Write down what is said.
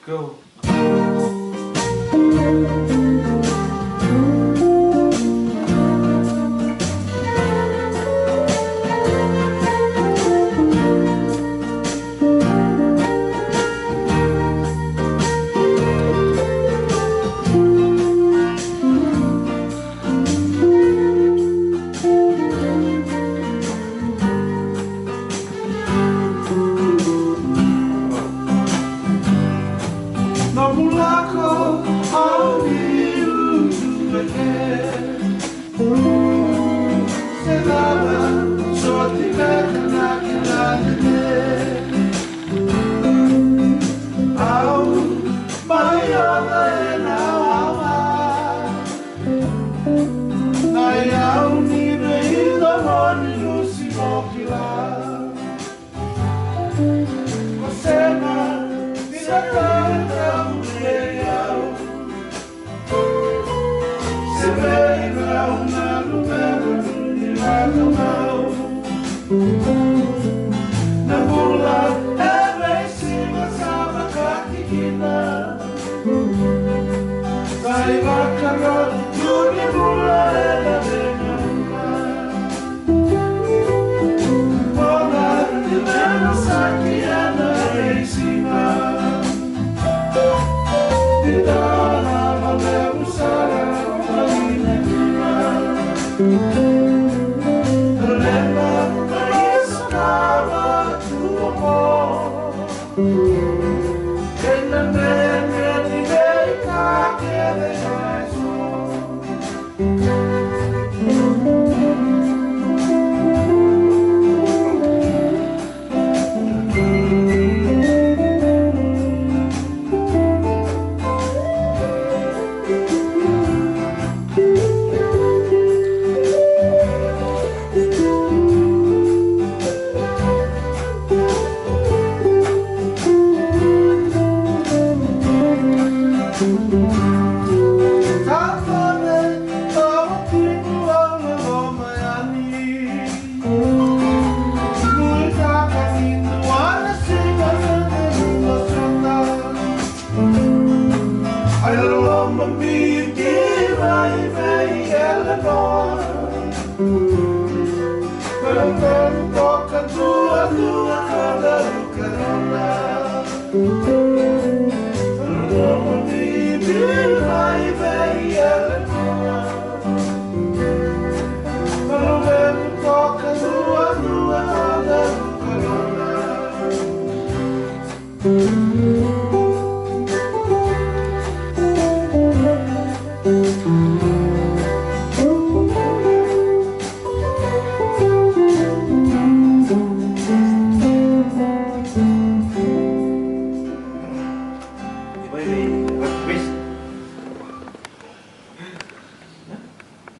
Go. No mulaco ao vivo do se dava só tiver naquela ao maior na alma ai ao nido e do morne no simocila você não me na bula é bem cima sama katikina vai bacana tudo bula é da benanga bola de menos saquiana em cima de dona valeu usar a minha toca tua cada carona não me vai ver ela toca tua cada carona Baby.